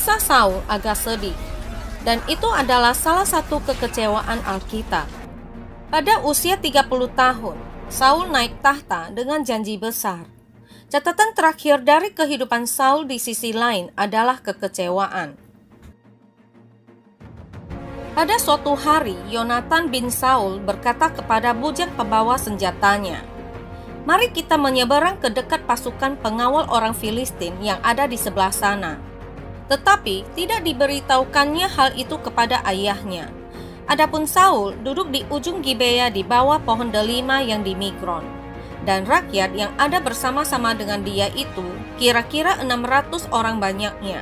Kisah Saul agak sedih, dan itu adalah salah satu kekecewaan Alkitab. Pada usia 30 tahun, Saul naik tahta dengan janji besar. Catatan terakhir dari kehidupan Saul di sisi lain adalah kekecewaan. Pada suatu hari, Yonatan bin Saul berkata kepada bujang pembawa senjatanya, "Mari kita menyeberang ke dekat pasukan pengawal orang Filistin yang ada di sebelah sana." Tetapi tidak diberitahukannya hal itu kepada ayahnya. Adapun Saul duduk di ujung Gibea di bawah pohon delima yang di Migron. Dan rakyat yang ada bersama-sama dengan dia itu kira-kira 600 orang banyaknya.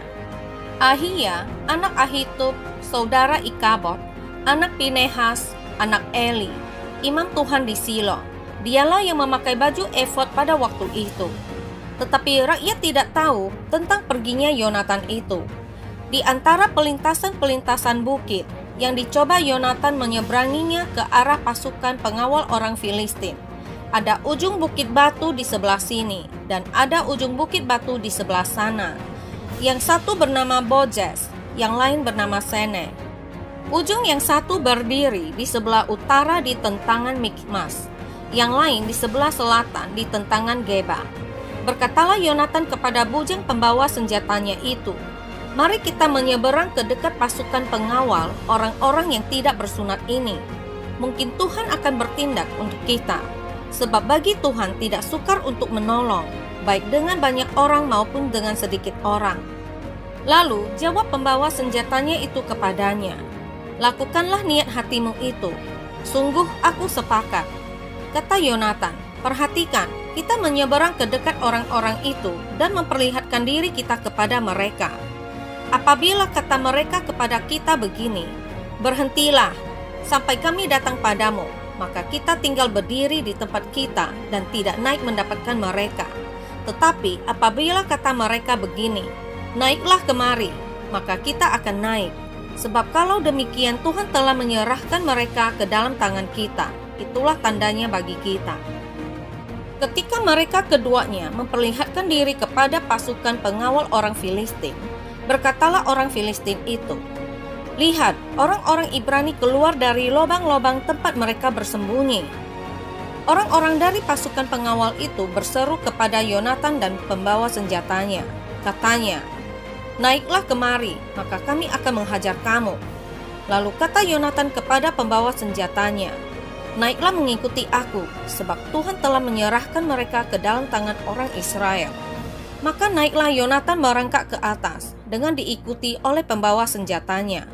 Ahia, anak Ahitub, saudara Ikabod, anak Pinehas, anak Eli, imam Tuhan di Silo. Dialah yang memakai baju efod pada waktu itu. Tetapi rakyat tidak tahu tentang perginya Yonatan itu. Di antara pelintasan-pelintasan bukit yang dicoba Yonatan menyeberanginya ke arah pasukan pengawal orang Filistin, ada ujung bukit batu di sebelah sini dan ada ujung bukit batu di sebelah sana. Yang satu bernama Bojes, yang lain bernama Sene. Ujung yang satu berdiri di sebelah utara di tentangan Mikmas, yang lain di sebelah selatan di tentangan Geba. Berkatalah Yonatan kepada bujang pembawa senjatanya itu, "Mari kita menyeberang ke dekat pasukan pengawal orang-orang yang tidak bersunat ini. Mungkin Tuhan akan bertindak untuk kita. Sebab bagi Tuhan tidak sukar untuk menolong, baik dengan banyak orang maupun dengan sedikit orang." Lalu jawab pembawa senjatanya itu kepadanya, "Lakukanlah niat hatimu itu. Sungguh aku sepakat." Kata Yonatan, "Perhatikan, kita menyeberang ke dekat orang-orang itu dan memperlihatkan diri kita kepada mereka. Apabila kata mereka kepada kita begini, 'Berhentilah, sampai kami datang padamu,' maka kita tinggal berdiri di tempat kita dan tidak naik mendapatkan mereka. Tetapi apabila kata mereka begini, 'Naiklah kemari,' maka kita akan naik. Sebab kalau demikian Tuhan telah menyerahkan mereka ke dalam tangan kita. Itulah tandanya bagi kita." Ketika mereka keduanya memperlihatkan diri kepada pasukan pengawal orang Filistin, berkatalah orang Filistin itu, "Lihat, orang-orang Ibrani keluar dari lobang-lobang tempat mereka bersembunyi." Orang-orang dari pasukan pengawal itu berseru kepada Yonatan dan pembawa senjatanya. Katanya, "Naiklah kemari, maka kami akan menghajar kamu." Lalu kata Yonatan kepada pembawa senjatanya, "Naiklah mengikuti aku, sebab Tuhan telah menyerahkan mereka ke dalam tangan orang Israel." Maka naiklah Yonatan merangkak ke atas dengan diikuti oleh pembawa senjatanya.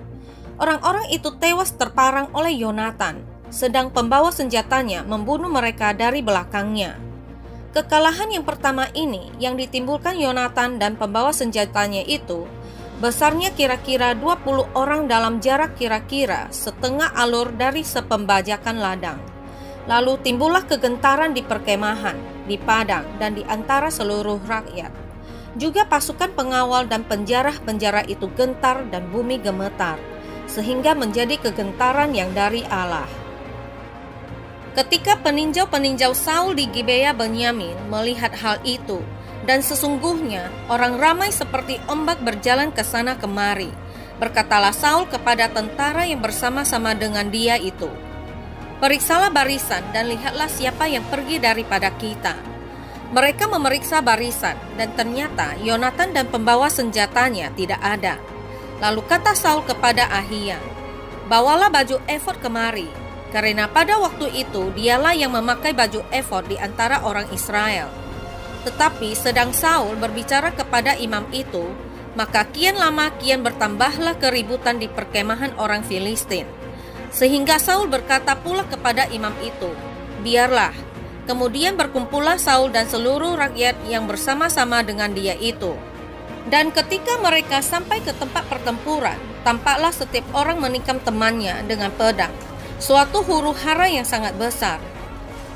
Orang-orang itu tewas terparang oleh Yonatan, sedang pembawa senjatanya membunuh mereka dari belakangnya. Kekalahan yang pertama ini yang ditimbulkan Yonatan dan pembawa senjatanya itu, besarnya kira-kira 20 orang dalam jarak kira-kira setengah alur dari sepembajakan ladang. Lalu timbullah kegentaran di perkemahan, di padang, dan di antara seluruh rakyat. Juga pasukan pengawal dan penjara-penjara itu gentar dan bumi gemetar, sehingga menjadi kegentaran yang dari Allah. Ketika peninjau-peninjau Saul di Gibea Benyamin melihat hal itu, dan sesungguhnya orang ramai seperti ombak berjalan ke sana kemari, berkatalah Saul kepada tentara yang bersama-sama dengan dia itu, "Periksalah barisan dan lihatlah siapa yang pergi daripada kita." Mereka memeriksa barisan dan ternyata Yonatan dan pembawa senjatanya tidak ada. Lalu kata Saul kepada Ahia, "Bawalah baju efod kemari," karena pada waktu itu dialah yang memakai baju efod di antara orang Israel. Tetapi sedang Saul berbicara kepada imam itu, maka kian lama kian bertambahlah keributan di perkemahan orang Filistin. Sehingga Saul berkata pula kepada imam itu, "Biarlah." Kemudian berkumpullah Saul dan seluruh rakyat yang bersama-sama dengan dia itu. Dan ketika mereka sampai ke tempat pertempuran, tampaklah setiap orang menikam temannya dengan pedang, suatu huru-hara yang sangat besar.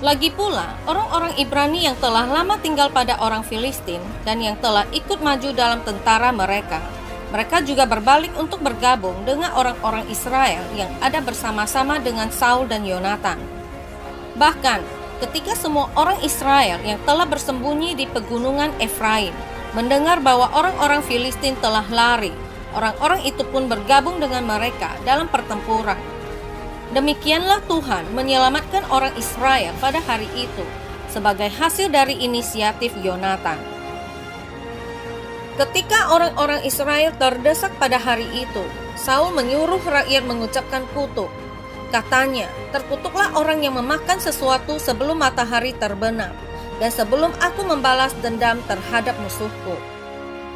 Lagi pula, orang-orang Ibrani yang telah lama tinggal pada orang Filistin dan yang telah ikut maju dalam tentara mereka, mereka juga berbalik untuk bergabung dengan orang-orang Israel yang ada bersama-sama dengan Saul dan Yonatan. Bahkan, ketika semua orang Israel yang telah bersembunyi di pegunungan Efraim mendengar bahwa orang-orang Filistin telah lari, Orang-orang itu pun bergabung dengan mereka dalam pertempuran. Demikianlah Tuhan menyelamatkan orang Israel pada hari itu sebagai hasil dari inisiatif Yonatan. Ketika orang-orang Israel terdesak pada hari itu, Saul menyuruh rakyat mengucapkan kutuk. Katanya, terkutuklah orang yang memakan sesuatu sebelum matahari terbenam, dan sebelum aku membalas dendam terhadap musuhku.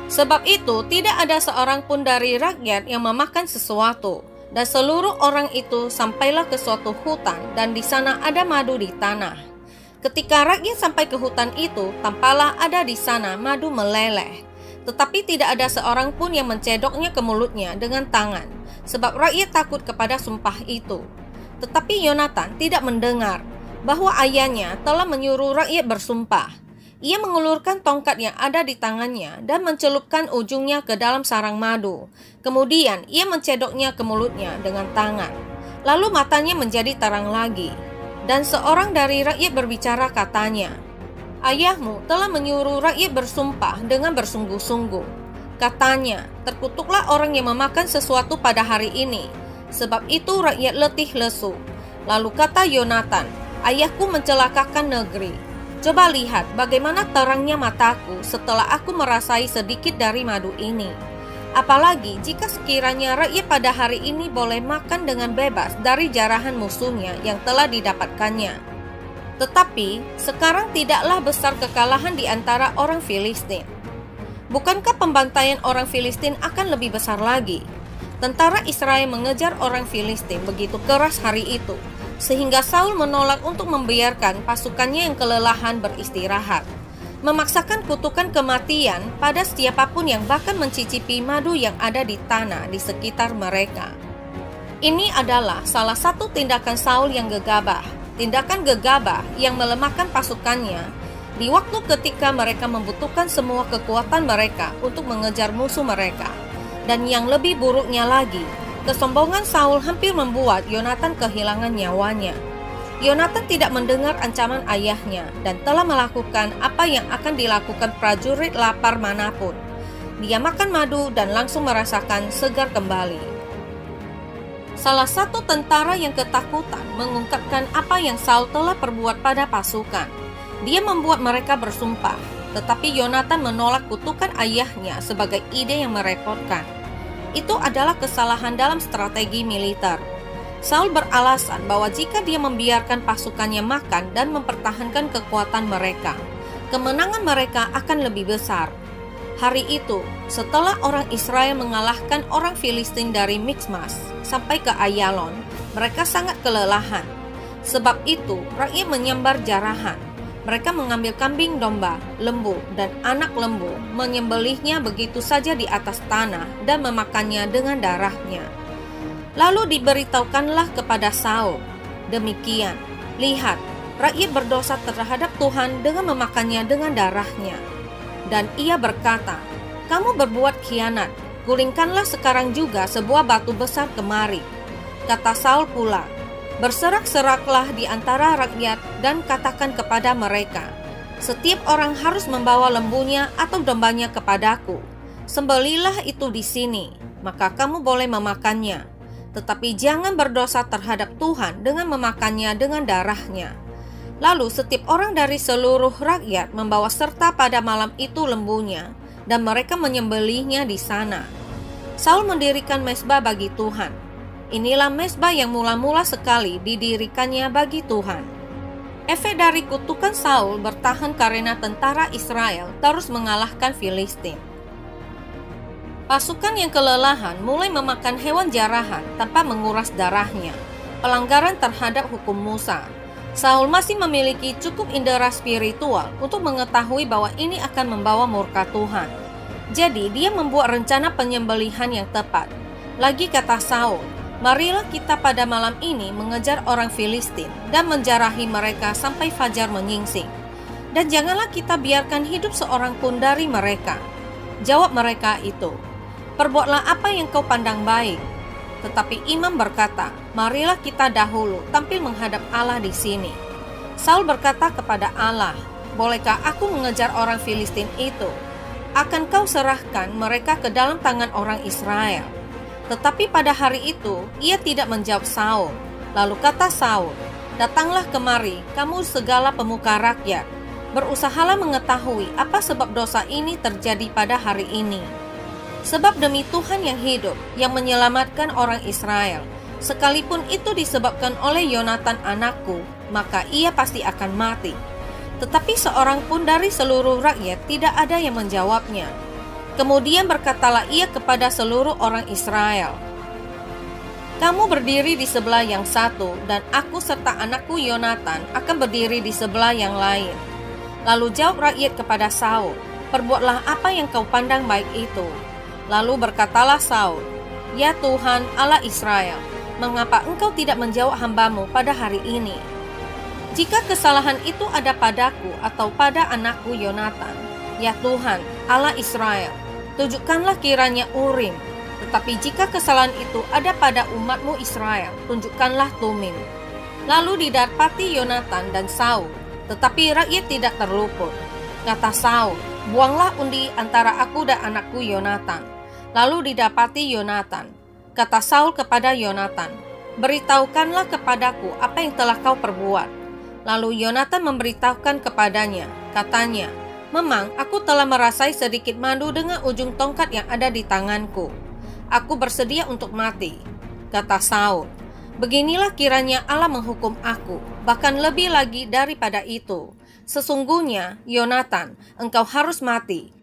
Sebab itu, tidak ada seorang pun dari rakyat yang memakan sesuatu, dan seluruh orang itu sampailah ke suatu hutan, dan di sana ada madu di tanah. Ketika rakyat sampai ke hutan itu, tampaklah ada di sana madu meleleh. Tetapi tidak ada seorang pun yang mencedoknya ke mulutnya dengan tangan, sebab rakyat takut kepada sumpah itu. Tetapi Yonatan tidak mendengar bahwa ayahnya telah menyuruh rakyat bersumpah. Ia mengulurkan tongkat yang ada di tangannya dan mencelupkan ujungnya ke dalam sarang madu. Kemudian ia mencedoknya ke mulutnya dengan tangan. Lalu matanya menjadi terang lagi. Dan seorang dari rakyat berbicara katanya, "Ayahmu telah menyuruh rakyat bersumpah dengan bersungguh-sungguh. Katanya, terkutuklah orang yang memakan sesuatu pada hari ini, sebab itu rakyat letih lesu." Lalu kata Yonatan, "Ayahku mencelakakan negeri. Coba lihat bagaimana terangnya mataku setelah aku merasai sedikit dari madu ini. Apalagi jika sekiranya rakyat pada hari ini boleh makan dengan bebas dari jarahan musuhnya yang telah didapatkannya. Tetapi sekarang tidaklah besar kekalahan di antara orang Filistin. Bukankah pembantaian orang Filistin akan lebih besar lagi?" Tentara Israel mengejar orang Filistin begitu keras hari itu, sehingga Saul menolak untuk membiarkan pasukannya yang kelelahan beristirahat, memaksakan kutukan kematian pada siapapun yang bahkan mencicipi madu yang ada di tanah di sekitar mereka. Ini adalah salah satu tindakan Saul yang gegabah, tindakan gegabah yang melemahkan pasukannya di waktu ketika mereka membutuhkan semua kekuatan mereka untuk mengejar musuh mereka. Dan yang lebih buruknya lagi, kesombongan Saul hampir membuat Yonatan kehilangan nyawanya. Yonatan tidak mendengar ancaman ayahnya dan telah melakukan apa yang akan dilakukan prajurit lapar manapun. Dia makan madu dan langsung merasakan segar kembali. Salah satu tentara yang ketakutan mengungkapkan apa yang Saul telah perbuat pada pasukan. Dia membuat mereka bersumpah, tetapi Yonatan menolak kutukan ayahnya sebagai ide yang merepotkan. Itu adalah kesalahan dalam strategi militer. Saul beralasan bahwa jika dia membiarkan pasukannya makan dan mempertahankan kekuatan mereka, kemenangan mereka akan lebih besar. Hari itu, setelah orang Israel mengalahkan orang Filistin dari Mikmas sampai ke Ayalon, mereka sangat kelelahan. Sebab itu, rakyat menyambar jarahan. Mereka mengambil kambing domba, lembu, dan anak lembu, menyembelihnya begitu saja di atas tanah dan memakannya dengan darahnya. Lalu diberitahukanlah kepada Saul, "Demikian, lihat, rakyat berdosa terhadap Tuhan dengan memakannya dengan darahnya." Dan ia berkata, "Kamu berbuat khianat, gulingkanlah sekarang juga sebuah batu besar kemari." Kata Saul pula, "Berserak-seraklah di antara rakyat dan katakan kepada mereka, setiap orang harus membawa lembunya atau dombanya kepadaku. Sembelilah itu di sini, maka kamu boleh memakannya. Tetapi jangan berdosa terhadap Tuhan dengan memakannya dengan darahnya." Lalu setiap orang dari seluruh rakyat membawa serta pada malam itu lembunya, dan mereka menyembelihnya di sana. Saul mendirikan mezbah bagi Tuhan. Inilah mezbah yang mula-mula sekali didirikannya bagi Tuhan. Efek dari kutukan Saul bertahan karena tentara Israel terus mengalahkan Filistin. Pasukan yang kelelahan mulai memakan hewan jarahan tanpa menguras darahnya, pelanggaran terhadap hukum Musa. Saul masih memiliki cukup indera spiritual untuk mengetahui bahwa ini akan membawa murka Tuhan. Jadi dia membuat rencana penyembelihan yang tepat. Lagi kata Saul, "Marilah kita pada malam ini mengejar orang Filistin dan menjarahi mereka sampai fajar menyingsing. Dan janganlah kita biarkan hidup seorang pun dari mereka." Jawab mereka itu, "Perbuatlah apa yang kau pandang baik." Tetapi imam berkata, "Marilah kita dahulu tampil menghadap Allah di sini." Saul berkata kepada Allah, "Bolehkah aku mengejar orang Filistin itu?" akan kau serahkan mereka ke dalam tangan orang Israel." Tetapi pada hari itu ia tidak menjawab Saul. Lalu kata Saul, "Datanglah kemari, kamu segala pemuka rakyat. Berusahalah mengetahui apa sebab dosa ini terjadi pada hari ini. Sebab demi Tuhan yang hidup, yang menyelamatkan orang Israel, sekalipun itu disebabkan oleh Yonatan anakku, maka ia pasti akan mati." Tetapi seorang pun dari seluruh rakyat tidak ada yang menjawabnya. Kemudian berkatalah ia kepada seluruh orang Israel, "Kamu berdiri di sebelah yang satu, dan aku serta anakku Yonatan akan berdiri di sebelah yang lain." Lalu jawab rakyat kepada Saul, "Perbuatlah apa yang kau pandang baik itu." Lalu berkatalah Saul, "Ya Tuhan Allah Israel, mengapa engkau tidak menjawab hambamu pada hari ini? Jika kesalahan itu ada padaku atau pada anakku Yonatan, ya Tuhan Allah Israel, tunjukkanlah kiranya Urim. Tetapi jika kesalahan itu ada pada umatmu Israel, tunjukkanlah Tumim." Lalu didapati Yonatan dan Saul, tetapi rakyat tidak terluput. Kata Saul, "Buanglah undi antara aku dan anakku Yonatan." Lalu didapati Yonatan. Kata Saul kepada Yonatan, "Beritahukanlah kepadaku apa yang telah kau perbuat." Lalu Yonatan memberitahukan kepadanya. Katanya, "Memang aku telah merasai sedikit madu dengan ujung tongkat yang ada di tanganku. Aku bersedia untuk mati." Kata Saul, "Beginilah kiranya Allah menghukum aku, bahkan lebih lagi daripada itu. Sesungguhnya, Yonatan, engkau harus mati."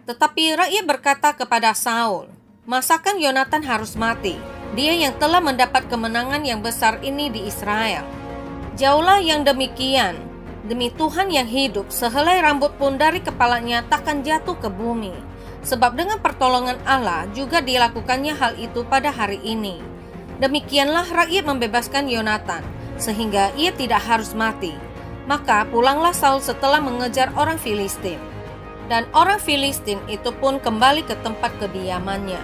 Tetapi rakyat berkata kepada Saul, "Masakan Yonatan harus mati? Dia yang telah mendapat kemenangan yang besar ini di Israel." "Jauhlah yang demikian. Demi Tuhan yang hidup, sehelai rambut pun dari kepalanya takkan jatuh ke bumi. Sebab dengan pertolongan Allah juga dilakukannya hal itu pada hari ini. Demikianlah rakyat membebaskan Yonatan, sehingga ia tidak harus mati." Maka pulanglah Saul setelah mengejar orang Filistin. Dan orang Filistin itu pun kembali ke tempat kediamannya.